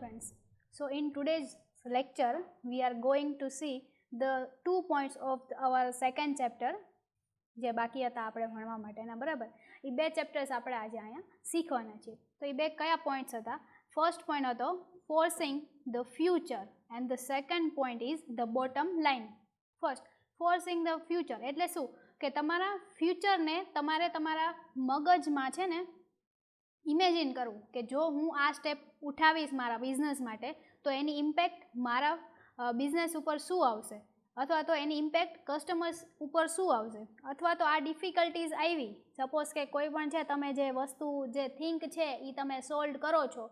friends. So in today's lecture we are going to see the 2 points of our second chapter જે બાકી હતા આપણે ભણવા માટેના બરાબર એ બે ચેપ્ટર્સ આપણે આજે અહીંયા શીખવાના છીએ. તો એ બે કયા પોઈન્ટ્સ હતા? ફર્સ્ટ પોઈન્ટ હતો forcing the future and the second point is the bottom line. First forcing the future એટલે શું કે તમારા ફ્યુચરને તમારે તમારા મગજમાં છે ને ઇમેજિન કરવું કે જો હું આ સ્ટેપ ઉઠાવીશ મારા બિઝનેસ માટે તો એની ઇમ્પેક્ટ મારા બિઝનેસ ઉપર શું આવશે, અથવા તો એની ઇમ્પેક્ટ કસ્ટમર્સ ઉપર શું આવશે, અથવા તો આ ડિફિકલ્ટીઝ આવી સપોઝ કે કોઈ પણ છે તમે જે વસ્તુ જે થિંક છે એ તમે સોલ્વ કરો છો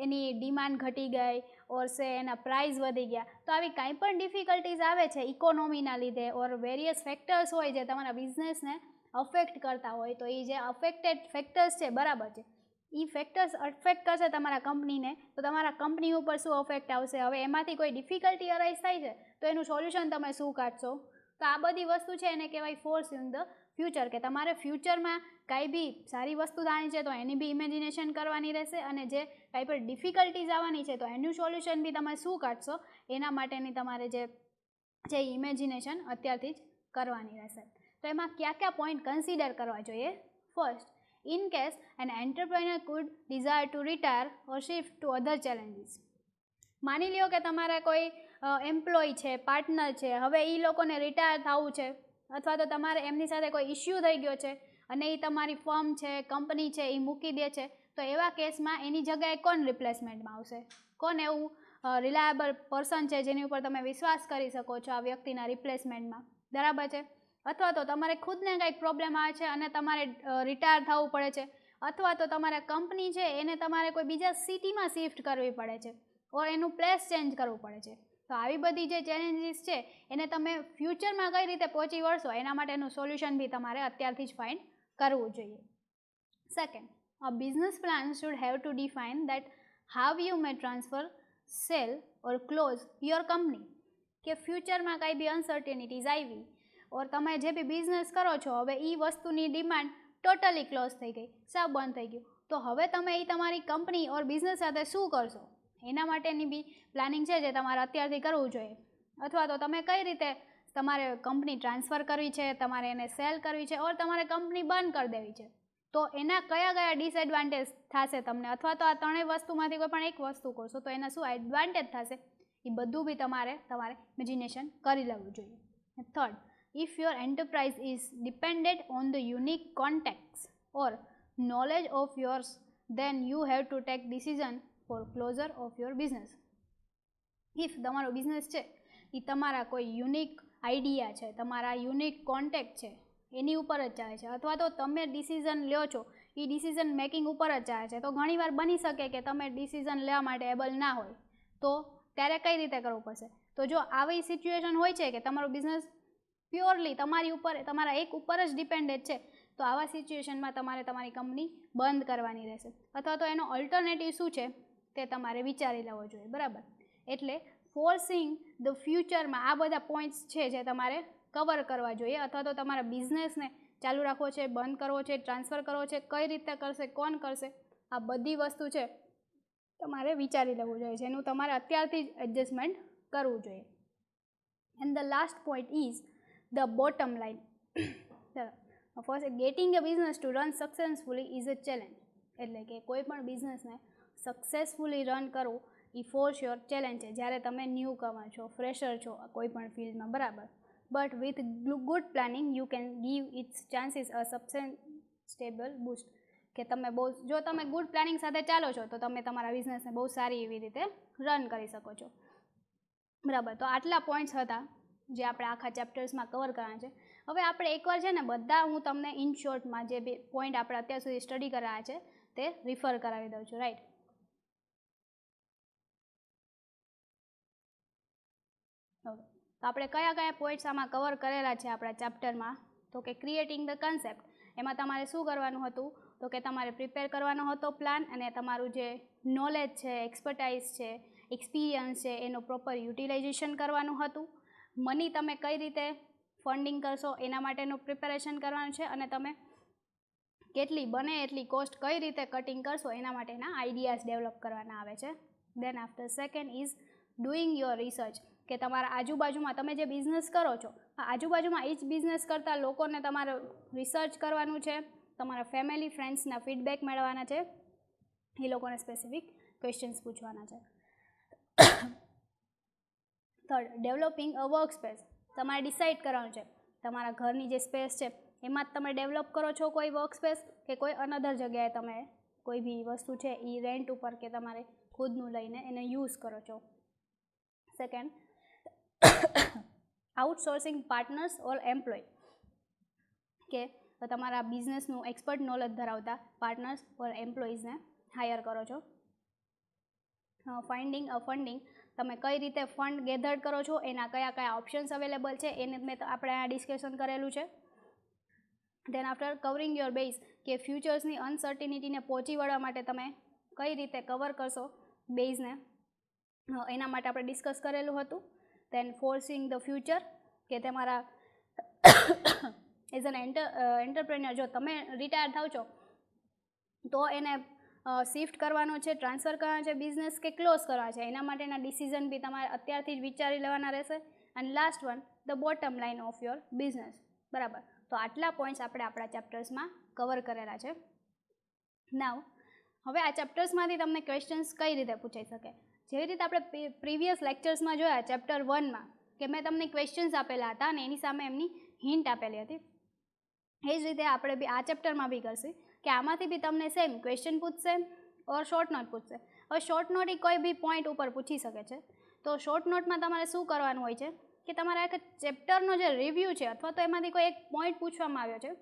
એની ડિમાન્ડ ઘટી ગઈ ઓર સે એના પ્રાઇસ વધી ગયા, તો આવી કાંઈ પણ ડિફિકલ્ટીઝ આવે છે ઇકોનોમીના લીધે ઓર વેરિયસ ફેક્ટર્સ હોય જે તમારા બિઝનેસને અફેક્ટ કરતા હોય, તો એ જે અફેક્ટેડ ફેક્ટર્સ છે બરાબર છે એ ફેક્ટર્સ અફેક્ટ કરશે તમારા કંપનીને, તો તમારા કંપની ઉપર શું અફેક્ટ આવશે, હવે એમાંથી કોઈ ડિફિકલ્ટી અરાઇઝ થાય છે તો એનું સોલ્યુશન તમે શું કાઢશો. તો આ બધી વસ્તુ છે એને કહેવાય ફોર્સિંગ ધ ફ્યુચર, કે તમારે ફ્યુચરમાં કાંઈ બી સારી વસ્તુ થવાની છે તો એની બી ઇમેજિનેશન કરવાની રહેશે, અને જે કાંઈ પણ ડિફિકલ્ટીઝ આવવાની છે તો એનું સોલ્યુશન બી તમે શું કાઢશો એના માટેની તમારે જે ઇમેજિનેશન અત્યારથી જ કરવાની રહેશે. તો એમાં કયા કયા પોઈન્ટ કન્સિડર કરવા જોઈએ? First, in case an entrepreneur could desire to retire or shift to other challenges. માની લ્યો કે તમારા કોઈ એમ્પ્લોય છે, પાર્ટનર છે, હવે એ લોકોને રિટાયર થવું છે અથવા તો તમારે એમની સાથે કોઈ ઇસ્યુ થઈ ગયો છે અને એ તમારી ફર્મ છે, કંપની છે એ મૂકી દે છે, તો એવા કેસમાં એની જગ્યાએ કોણ રિપ્લેસમેન્ટમાં આવશે? કોણ એવું રિલાયબલ પર્સન છે જેની ઉપર તમે વિશ્વાસ કરી શકો છો આ વ્યક્તિના રિપ્લેસમેન્ટમાં, બરાબર છે? અથવા તો તમારે ખુદને કંઈક પ્રોબ્લેમ આવે છે અને તમારે રિટાયર થવું પડે છે, અથવા તો તમારા કંપની છે એને તમારે કોઈ બીજા સિટીમાં શિફ્ટ કરવી પડે છે ઓર એનું પ્લેસ ચેન્જ કરવું પડે છે. તો આવી બધી જે ચેલેન્જીસ છે એને તમે ફ્યુચરમાં કઈ રીતે પહોંચી વળશો એના માટેનું સોલ્યુશન બી તમારે અત્યારથી જ ફાઇન્ડ કરવું જોઈએ. Second, a business plan should have to define that how you may transfer, sell or close your company. કે ફ્યુચરમાં કાંઈ બી અનસર્ટેનિટીઝ આવી ઓર તમે જે બી બિઝનેસ કરો છો હવે એ વસ્તુની ડિમાન્ડ ટોટલી ક્લોઝ થઈ ગઈ, સાવ બંધ થઈ ગયું, તો હવે તમે એ તમારી કંપની ઓર બિઝનેસ સાથે શું કરશો એના માટેની બી પ્લાનિંગ છે જે તમારે અત્યારથી કરવું જોઈએ. અથવા તો તમે કઈ રીતે તમારે કંપની ટ્રાન્સફર કરવી છે, તમારે એને સેલ કરવી છે ઓર તમારે કંપની બંધ કરી દેવી છે, તો એના કયા કયા ડિસએડવાન્ટેજ થશે તમને, અથવા તો આ ત્રણેય વસ્તુમાંથી કોઈ પણ એક વસ્તુ કરશો તો એના શું એડવાન્ટેજ થશે એ બધું બી તમારે ઇમેજિનેશન કરી લેવું જોઈએ. Third, if your enterprise is dependent on the unique contacts or knowledge of yours, then you have to take decision for closure of your business. If તમારો બિઝનેસ છે એ તમારા કોઈ યુનિક આઈડિયા છે, તમારા યુનિક કોન્ટેક્ટ છે એની ઉપર જ ચાલે છે, અથવા તો તમે ડિસિઝન લ્યો છો એ ડિસિઝન મેકિંગ ઉપર જ ચાલે છે, તો ઘણીવાર બની શકે કે તમે ડિસિઝન લેવા માટે એબલ ના હોય, તો ત્યારે કઈ રીતે કરવું પડશે? તો જો આવી સિચ્યુએશન હોય છે કે તમારો બિઝનેસ પ્યોરલી તમારી ઉપર, તમારા એક ઉપર જ ડિપેન્ડેડ છે, તો આવા સિચ્યુએશનમાં તમારે તમારી કંપની બંધ કરવાની રહેશે, અથવા તો એનો અલ્ટરનેટિવ શું છે તે તમારે વિચારી લેવો જોઈએ, બરાબર? એટલે ફોર્સિંગ ધ ફ્યુચરમાં આ બધા પોઈન્ટ્સ છે જે તમારે કવર કરવા જોઈએ, અથવા તો તમારા બિઝનેસને ચાલુ રાખવો છે, બંધ કરવો છે, ટ્રાન્સફર કરવો છે, કઈ રીતે કરશે, કોણ કરશે, આ બધી વસ્તુ છે તમારે વિચારી લેવું જોઈએ, જેનું તમારે અત્યારથી જ એડજસ્ટમેન્ટ કરવું જોઈએ. And the last point is the bottom line. First, getting a business to run successfully is a challenge. એટલે કે કોઈ પણ બિઝનેસને સક્સેસફુલી રન કરવું એ ફોર શ્યોર ચેલેન્જ છે જ્યારે તમે ન્યૂ કમર છો, ફ્રેશર છો કોઈ પણ ફિલ્ડમાં, બરાબર? But with good planning you can give its chances a substantial boost. કે તમે જો તમે ગુડ પ્લાનિંગ સાથે ચાલો છો તો તમે તમારા બિઝનેસને બહુ સારી એવી રીતે રન કરી શકો છો, બરાબર? તો આટલા પોઈન્ટ્સ હતા જે આપણે આખા ચેપ્ટર્સમાં કવર કરવાના છે. હવે આપણે એકવાર છે ને બધા હું તમને ઇન શોર્ટમાં જે બે પોઈન્ટ આપણે અત્યાર સુધી સ્ટડી કરાયા છે તે રિફર કરાવી દઉં છું, રાઈટ? ઓકે, તો આપણે કયા કયા પોઈન્ટ્સ આમાં કવર કરેલા છે આપણા ચેપ્ટરમાં? તો કે ક્રિએટિંગ ધ કન્સેપ્ટ, એમાં તમારે શું કરવાનું હતું? તો કે તમારે પ્રિપેર કરવાનો હતો પ્લાન, અને તમારું જે નોલેજ છે, એક્સપર્ટાઇઝ છે, એક્સપિરિયન્સ છે એનું પ્રોપર યુટિલાઇઝેશન કરવાનું હતું. મની તમે કઈ રીતે ફંડિંગ કરશો એના માટેનું પ્રિપેરેશન કરવાનું છે, અને તમે કેટલી બને એટલી કોસ્ટ કઈ રીતે કટિંગ કરશો એના માટેના આઈડિયાઝ ડેવલપ કરવાના આવે છે, then after second is doing your research, કે તમારા આજુબાજુમાં તમે જે બિઝનેસ કરો છો આજુબાજુમાં એ જ બિઝનેસ કરતા લોકોને તમારે રિસર્ચ કરવાનું છે, તમારા ફેમિલી ફ્રેન્ડ્સના ફીડબેક મેળવવાના છે, એ લોકોને સ્પેસિફિક ક્વેશ્ચન્સ પૂછવાના છે. થર્ડ, ડેવલપિંગ અ વર્ક સ્પેસ, તમારે ડિસાઇડ કરવાનું છે તમારા ઘરની જે સ્પેસ છે એમાં જ તમે ડેવલપ કરો છો કોઈ વર્ક સ્પેસ, કે કોઈ અનધર જગ્યાએ તમે કોઈ બી વસ્તુ છે એ રેન્ટ ઉપર કે તમારે ખુદનું લઈને એને યુઝ કરો છો. સેકન્ડ, આઉટસોર્સિંગ પાર્ટનર્સ ઓર એમ્પ્લોય, કે તમારા બિઝનેસનું એક્સપર્ટ નોલેજ ધરાવતા પાર્ટનર્સ ઓર એમ્પ્લોઈઝને હાયર કરો છો. ફાઇન્ડિંગ અ ફંડિંગ, તમે કઈ રીતે ફંડ ગેધર કરો છો, એના કયા કયા ઓપ્શન્સ અવેલેબલ છે એને આપણે આ ડિસ્કશન કરેલું છે. Then after covering your base, કે ફ્યુચર્સની અનસર્ટિનિટીને પહોંચી વળવા માટે તમે કઈ રીતે કવર કરશો બેઝને, એના માટે આપણે ડિસ્કસ કરેલું હતું. દેન ફોર્સિંગ ધ ફ્યુચર, કે તમારા એઝ એન એન્ટરપ્રેન્યોર જો તમે રિટાયર થાવ છો તો એને શિફ્ટ કરવાનો છે, ટ્રાન્સફર કરવાનો છે બિઝનેસ, કે ક્લોઝ કરવા છે, એના માટેના ડિસિઝન બી તમારે અત્યારથી જ વિચારી લેવાના રહેશે. And last one, the bottom line of your business. બરાબર, તો આટલા પોઈન્ટ્સ આપણે આપણા ચેપ્ટર્સમાં કવર કરેલા છે. નાવ હવે આ ચેપ્ટર્સમાંથી તમને ક્વેશ્ચન્સ કઈ રીતે પૂછાઈ શકે, જેવી રીતે આપણે પ્રીવિયસ લેક્ચર્સમાં જોયા ચેપ્ટર 1માં કે મેં તમને ક્વેશ્ચન્સ આપેલા હતા અને એની સામે એમની હિન્ટ આપેલી હતી, એ જ રીતે આપણે બી આ ચેપ્ટરમાં બી કરશું કે આમાંથી બી તમને સેમ ક્વેશ્ચન પૂછશે ઓર શોર્ટ નોટ પૂછશે. હવે શોર્ટ નોટ એ કોઈ બી પોઈન્ટ ઉપર પૂછી શકે છે, તો શોર્ટ નોટમાં તમારે શું કરવાનું હોય છે કે તમારા એક ચેપ્ટરનો જે રિવ્યૂ છે અથવા તો એમાંથી કોઈ એક પોઈન્ટ પૂછવામાં આવ્યો છે,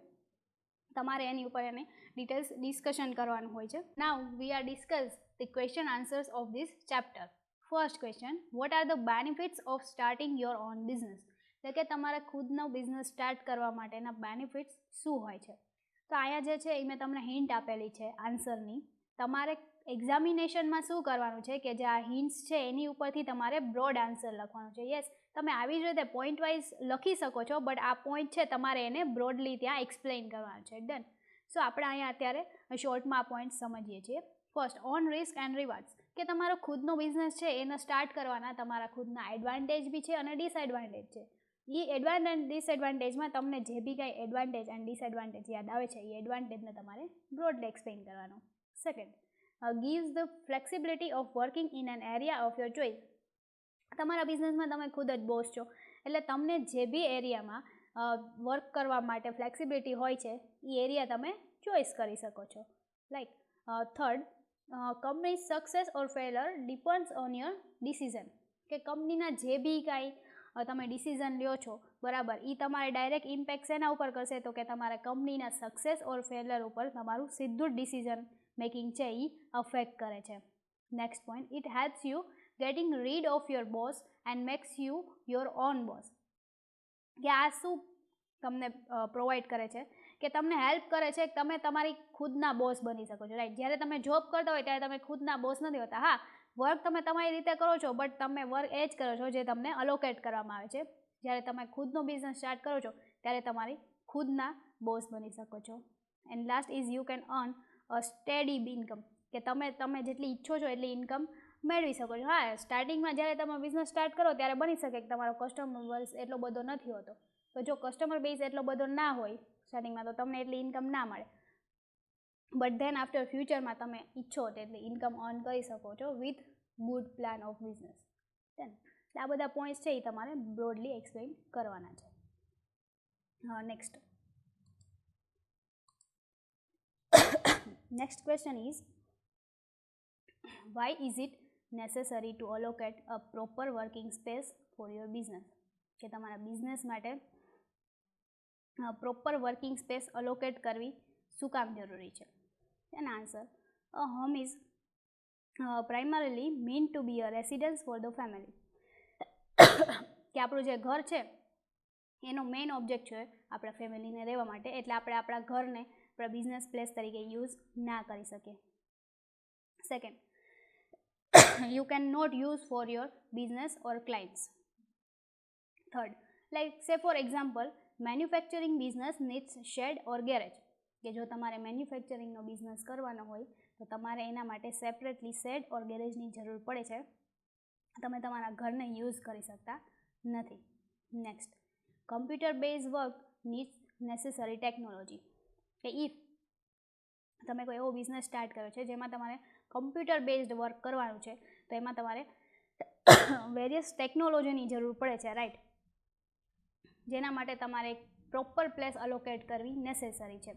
તમારે એની ઉપર એને ડિટેલ્સ ડિસ્કશન કરવાનું હોય છે. Now we are discuss the question answers of this chapter. First question, what are the benefits of starting your own business, એટલે કે તમારે ખુદનો બિઝનેસ સ્ટાર્ટ કરવા માટેના બેનિફિટ્સ શું હોય છે. તો અહીંયા જે છે એ મેં તમને હિન્ટ આપેલી છે આન્સરની. તમારે એક્ઝામિનેશનમાં શું કરવાનું છે કે જે આ હિન્ટ્સ છે એની ઉપરથી તમારે બ્રોડ આન્સર લખવાનું છે. યસ, તમે આવી જ રીતે પોઈન્ટ વાઇઝ લખી શકો છો, બટ આ પોઈન્ટ છે તમારે એને બ્રોડલી ત્યાં એક્સપ્લેન કરવાનું છે. ડન. સો આપણે અહીંયા અત્યારે શોર્ટમાં આ પોઈન્ટ સમજીએ છીએ. ફર્સ્ટ, ઓન રિસ્ક એન્ડ રિવાર્ડ્સ, કે તમારો ખુદનો બિઝનેસ છે એને સ્ટાર્ટ કરવાના તમારા ખુદના એડવાન્ટેજ બી છે અને ડિસએડવાન્ટેજ છે. એ એડવાન્ટેજ એન્ડ ડિસએડવાન્ટેજમાં તમને જે બી કાંઈ એડવાન્ટેજ એન્ડ ડિસએડવાન્ટેજ યાદ આવે છે એ એડવાન્ટેજને તમારે બ્રોડલી એક્સપ્લેન કરવાનો. Second, gives the flexibility of working in an area of your choice, તમારા બિઝનેસમાં તમે ખુદ જ બોસ છો એટલે તમને જે બી એરિયામાં વર્ક કરવા માટે ફ્લેક્સિબિલિટી હોય છે એ એરિયા તમે ચોઈસ કરી શકો છો. Like third, company success or failure depends on your decision, કે કંપનીના જે બી કાંઈ તમે ડિસિઝન લ્યો છો બરાબર એ તમારે ડાયરેક્ટ ઇમ્પેક્ટ એના ઉપર કરશે તો કે તમારા કંપનીના સક્સેસ ઓર ફેલર ઉપર તમારું સીધું જ ડિસિઝન મેકિંગ છે એ અફેક્ટ કરે છે. Next point, it helps you getting read of your boss and makes you your own boss, કે આ શું તમને પ્રોવાઈડ કરે છે કે તમને હેલ્પ કરે છે કે તમે તમારી ખુદના બોસ બની શકો છો. રાઈટ, જ્યારે તમે જોબ કરતા હોય ત્યારે તમે ખુદના બોસ નથી હોતા. હા, વર્ક તમે તમારી રીતે કરો છો બટ તમે વર્ક એ જ કરો છો જે તમને અલોકેટ કરવામાં આવે છે. જ્યારે તમે ખુદનો બિઝનેસ સ્ટાર્ટ કરો છો ત્યારે તમારી ખુદના બોસ બની શકો છો. And last is you can earn a steady income, કે તમે જેટલી ઈચ્છો છો એટલી ઇન્કમ મેળવી શકો છો. હા, સ્ટાર્ટિંગમાં જ્યારે તમે બિઝનેસ સ્ટાર્ટ કરો ત્યારે બની શકે કે તમારો કસ્ટમર બેઝ એટલો બધો નથી હોતો, તો જો કસ્ટમર બેઝ એટલો બધો ના હોય સ્ટાર્ટિંગમાં તો તમને એટલી ઇન્કમ ના મળે, બટ ધેન આફ્ટર ફ્યુચરમાં તમે ઈચ્છો તેટલી ઇન્કમ અર્ન કરી શકો છો with good plan of business. Then આ બધા પોઈન્ટ્સ છે એ તમારે બ્રોડલી એક્સપ્લેન કરવાના છે. Next question is, why is it necessary to allocate a proper working space for your business, કે તમારા બિઝનેસ માટે પ્રોપર વર્કિંગ સ્પેસ અલોકેટ કરવી શું કામ જરૂરી છે. એનો answer, a home is primarily mean to be a residence for the family, કે આપણું જે ઘર છે એનો મેઇન ઓબ્જેક્ટ છે આપણા ફેમિલીને રહેવા માટે, એટલે આપણે આપણા ઘરને આપણા બિઝનેસ પ્લેસ તરીકે યુઝ ના કરી શકીએ. Second, you cannot use for your business or clients. Third, like say for example manufacturing business needs shed or garage, કે જો તમારે મેન્યુફેક્ચરિંગનો બિઝનેસ કરવાનો હોય તો તમારે એના માટે સેપરેટલી શેડ ઓર ગેરેજની જરૂર પડે છે. તમે તમારા ઘરને યુઝ કરી શકતા નથી. Next, computer base work needs necessary technology. કે ઇફ તમે કોઈ એવો બિઝનેસ સ્ટાર્ટ કર્યો છે જેમાં તમારે કમ્પ્યુટર બેઝડ વર્ક કરવાનું છે, તો એમાં તમારે વેરિયસ ટેકનોલોજીની જરૂર પડે છે, રાઈટ, જેના માટે તમારે એક પ્રોપર પ્લેસ અલોકેટ કરવી નેસેસરી છે.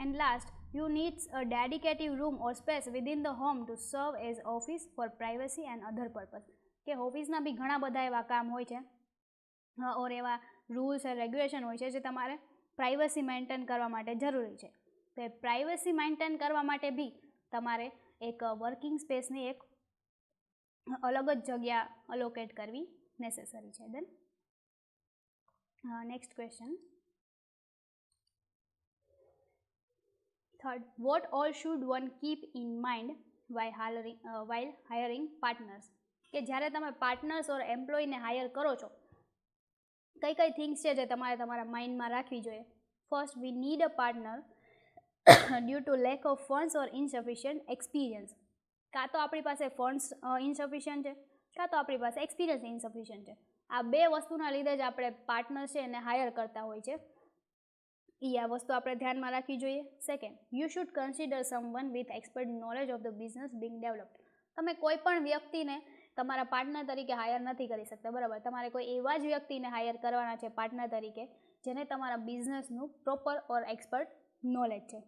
And last, you needs a dedicated room or space within the home to serve as office for privacy and other purpose. કે ઓફિસના બી ઘણા બધા એવા કામ હોય છે ઓર એવા રૂલ્સ એન્ડ રેગ્યુલેશન હોય છે જે તમારે પ્રાઇવસી મેન્ટેન કરવા માટે જરૂરી છે. તો એ પ્રાઇવસી મેન્ટેન કરવા માટે બી તમારે એક વર્કિંગ સ્પેસની એક અલગ જ જગ્યા અલોકેટ કરવી નેસેસરી છે. Then next question, third, what all should one keep in mind while hiring partners. કે જ્યારે તમે પાર્ટનર્સ ઓર એમ્પ્લોયને હાયર કરો છો, કઈ કઈ થિંગ્સ છે જે તમારે તમારા માઇન્ડમાં રાખવી જોઈએ. First, we need a partner due to lack of funds or insufficient experience. કાં તો આપણી પાસે ફંડ્સ ઇનસફિશિયન્ટ છે, કાં તો આપણી પાસે એક્સપિરિયન્સ ઇનસફિશિયન્ટ છે. આ બે વસ્તુના લીધે જ આપણે પાર્ટનર છે એને હાયર કરતા હોય છે. આ વસ્તુ આપણે ધ્યાનમાં રાખવી જોઈએ. Second, you should consider someone with expert knowledge of the business Bing developed. તમે કોઈ પણ વ્યક્તિને તમારા પાર્ટનર તરીકે હાયર નથી કરી શકતા, બરાબર. તમારે કોઈ એવા જ વ્યક્તિને હાયર કરવાના છે પાર્ટનર તરીકે જેને તમારા બિઝનેસનું પ્રોપર ઓર એક્સપર્ટ નોલેજ છે.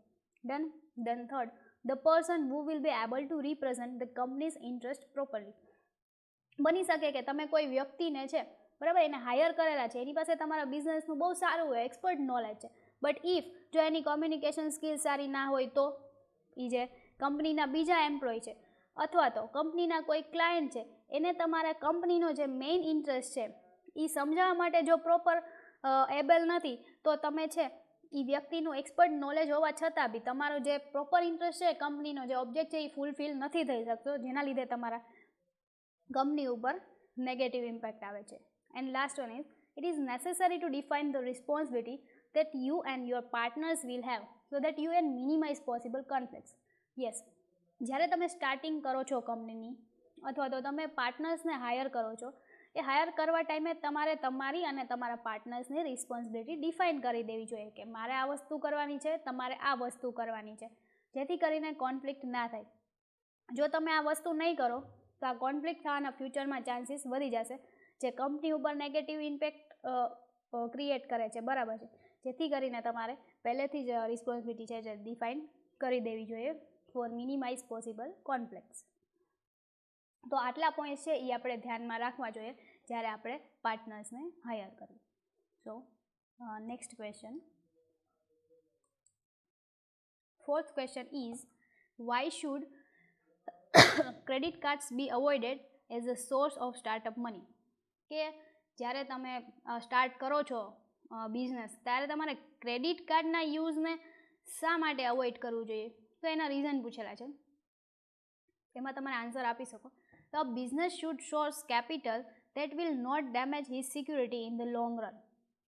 Then third, the person who will be able to represent the company's interest properly. બની શકે કે તમે કોઈ વ્યક્તિને છે, બરાબર, એને હાયર કરેલા છે, એની પાસે તમારા બિઝનેસનું બહુ સારું હોય, એક્સપર્ટ નોલેજ છે, બટ ઇફ જો એની કોમ્યુનિકેશન સ્કિલ સારી ના હોય તો એ જે કંપનીના બીજા એમ્પ્લોય છે અથવા તો કંપનીના કોઈ ક્લાયન્ટ છે એને તમારા કંપનીનો જે મેઇન ઇન્ટરેસ્ટ છે એ સમજાવવા માટે જો પ્રોપર એબલ નથી, તો તમે છે એ વ્યક્તિનું એક્સપર્ટ નોલેજ હોવા છતાં બી તમારો જે પ્રોપર ઇન્ટરેસ્ટ છે, કંપનીનો જે ઓબ્જેક્ટ છે એ ફૂલફિલ નથી થઈ શકતો, જેના લીધે તમારા કંપની ઉપર નેગેટિવ ઇમ્પેક્ટ આવે છે. And last one is, it is necessary two define the responsibility that you and your partners will have so that you can minimize possible conflicts. Yes, જ્યારે તમે સ્ટાર્ટિંગ કરો છો કંપનીની અથવા તો તમે પાર્ટનર્સને હાયર કરો છો, એ હાયર કરવા ટાઈમે તમારે તમારી અને તમારા પાર્ટનર્સની રિસ્પોન્સિબિલિટી ડિફાઇન કરી દેવી જોઈએ કે મારે આ વસ્તુ કરવાની છે, તમારે આ વસ્તુ કરવાની છે, જેથી કરીને કોન્ફ્લિક્ટ ના થાય. જો તમે આ વસ્તુ નહીં કરો તો આ કોન્ફ્લિક્ટ થવાના ફ્યુચરમાં ચાન્સીસ વધી જશે, જે કંપની ઉપર નેગેટિવ ઇમ્પેક્ટ ક્રિએટ કરે છે, બરાબર છે. જેથી કરીને તમારે પહેલેથી જ રિસ્પોન્સિબિલિટી છે જે ડિફાઇન કરી દેવી જોઈએ ફોર મિનિમાઇઝ પોસિબલ કોન્ફ્લિક્ટ્સ. તો આટલા પોઈન્ટ્સ છે એ આપણે ધ્યાનમાં રાખવા જોઈએ જ્યારે આપણે પાર્ટનર્સને હાયર કરીએ. So next question, fourth question is, why should credit cards be avoided as a source of startup money. કે જ્યારે તમે સ્ટાર્ટ કરો છો બિઝનેસ, ત્યારે તમારે ક્રેડિટ કાર્ડના યુઝને શા માટે અવોઇડ કરવું જોઈએ, તો એના રીઝન પૂછેલા છે, એમાં તમારે આન્સર આપી શકો. તો business should source capital that will not damage his security in the long run.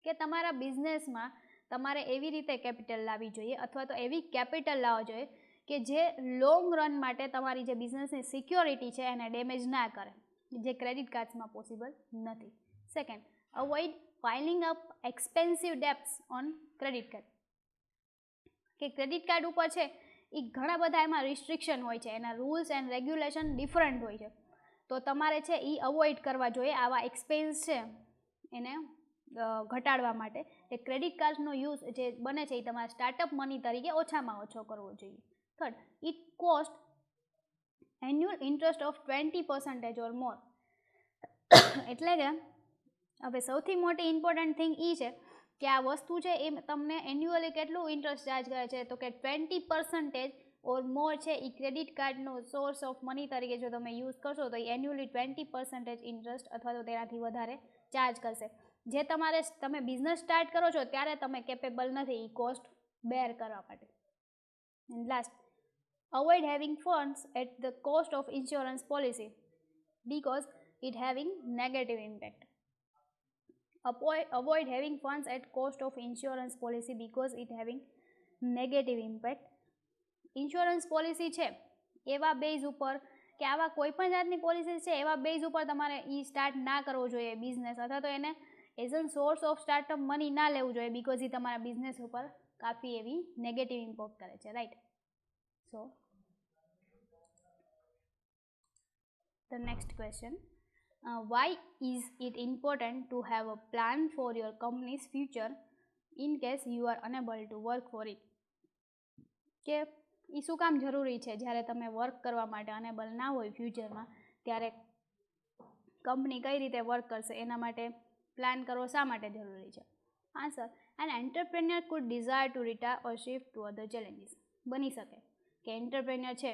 કે તમારા બિઝનેસમાં તમારે એવી રીતે કેપિટલ લાવવી જોઈએ અથવા તો એવી કેપિટલ લાવવા જોઈએ કે જે લોંગ રન માટે તમારી જે બિઝનેસની સિક્યોરિટી છે એને ડેમેજ ના કરે, જે ક્રેડિટ કાર્ડ્સમાં પોસિબલ નથી. Second, avoid filing up expensive debts on credit card. કે ક્રેડિટ કાર્ડ ઉપર છે એ ઘણા બધા એમાં રિસ્ટ્રિક્શન હોય છે, એના રૂલ્સ એન્ડ રેગ્યુલેશન ડિફરન્ટ હોય છે, તો તમારે છે એ અવોઇડ કરવા જોઈએ. આવા એક્સપેન્સ છે એને ઘટાડવા માટે એ ક્રેડિટ કાર્ડનો યુઝ જે બને છે એ તમારે સ્ટાર્ટઅપ મની તરીકે ઓછામાં ઓછો કરવો જોઈએ. Third, it cost annual interest of 20% ઓર મોર. એટલે કે હવે સૌથી મોટી ઇમ્પોર્ટન્ટ થિંગ એ છે કે આ વસ્તુ છે એ તમને એન્યુઅલી કેટલું ઇન્ટરેસ્ટ ચાર્જ કરે છે, તો કે 20% ઓર મોર છે એ ક્રેડિટ કાર્ડનો સોર્સ ઓફ મની તરીકે જો તમે યુઝ કરશો તો એ એન્યુઅલી 20% ઇન્ટરેસ્ટ અથવા તો તેનાથી વધારે ચાર્જ કરશે, જે તમે બિઝનેસ સ્ટાર્ટ કરો છો ત્યારે તમે કેપેબલ નથી એ કોસ્ટ બેર કરવા માટે. And last, avoid having funds at the cost of insurance policy because it having negative impact. Avoid having funds at cost of insurance policy because it having negative impact. Insurance policy છે એવા base ઉપર કે આવા કોઈ પણ જાતની policies છે એવા બેઝ ઉપર તમારે એ સ્ટાર્ટ ના કરવો જોઈએ બિઝનેસ, અથવા તો એને as a source of startup money ના લેવું જોઈએ, બિકોઝ એ તમારા બિઝનેસ ઉપર કાફી એવી નેગેટિવ ઇમ્પેક્ટ કરે છે, right. So the next question, why is it important to have a plan for your company's future in case you are unable to work for it? કે એ શું કામ જરૂરી છે જ્યારે તમે વર્ક કરવા માટે અનેબલ ના હોય ફ્યુચરમાં, ત્યારે કંપની કઈ રીતે વર્ક કરશે એના માટે પ્લાન કરવો શા માટે જરૂરી છે? Answer, an entrepreneur could desire to retire or shift to other challenges. બની શકે કે એન્ટરપ્રેન્યોર છે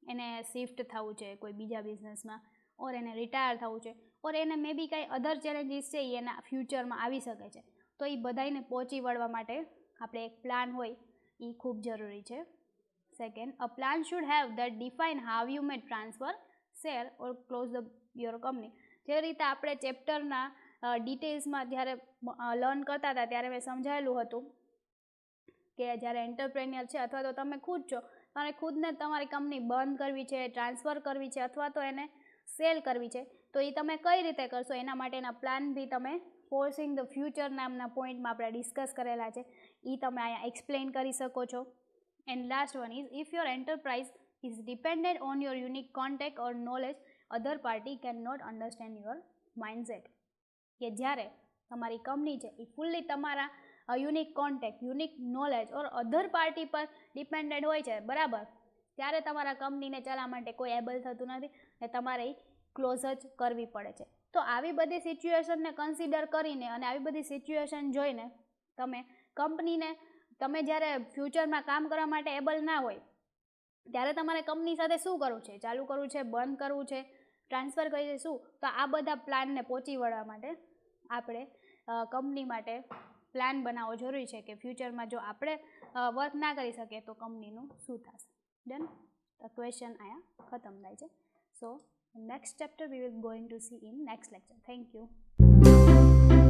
એને શિફ્ટ થવું છે કોઈ બીજા બિઝનેસમાં, ઓર એને રિટાયર થવું છે, ઓર એને મે બી કાંઈ અધર ચેલેન્જીસ છે એ એના ફ્યુચરમાં આવી શકે છે. તો એ બધાને પહોંચી વળવા માટે આપણે એક પ્લાન હોય એ ખૂબ જરૂરી છે. Second, a plan should have that define how you may transfer, share or close the your company. જે રીતે આપણે ચેપ્ટરના ડિટેલ્સમાં જ્યારે લર્ન કરતા હતા ત્યારે મેં સમજાયેલું હતું કે જ્યારે એન્ટરપ્રેન્યોર છે અથવા તો તમે ખુદ છો, તમારે ખુદને તમારી કંપની બંધ કરવી છે, ટ્રાન્સફર કરવી છે અથવા તો એને સેલ કરવી છે, તો એ તમે કઈ રીતે કરશો એના માટેના પ્લાન બી તમે ફોર્સિંગ ધ ફ્યુચર નામના પોઈન્ટમાં આપણે ડિસ્કસ કરેલા છે, એ તમે અહીંયા એક્સપ્લેન કરી શકો છો. And last one is, if your enterprise is dependent on your unique contact or knowledge, other party can not understand your mindset. કે જ્યારે તમારી કંપની છે એ ફૂલ્લી તમારા unique contact, unique knowledge or other party પર depended હોય છે, બરાબર, ત્યારે તમારા કંપનીને ચલાવવા માટે કોઈ એબલ થતું નથી ને તમારે એ ક્લોઝ જ કરવી પડે છે. તો આવી બધી સિચ્યુએશનને કન્સિડર કરીને અને આવી બધી સિચ્યુએશન જોઈને તમે કંપનીને, તમે જ્યારે ફ્યુચરમાં કામ કરવા માટે એબલ ના હોય ત્યારે તમારે કંપની સાથે શું કરવું છે, ચાલુ કરવું છે, બંધ કરવું છે, ટ્રાન્સફર કરી છે, શું? તો આ બધા પ્લાનને પહોંચી વળવા માટે આપણે કંપની માટે પ્લાન બનાવવો જરૂરી છે કે ફ્યુચરમાં જો આપણે વર્ક ના કરી શકીએ તો કંપનીનું શું થશે. ડન. તો ક્વેશ્ચન અહીંયા ખતમ થાય છે. So next chapter we will going to C in next lecture. Thank you.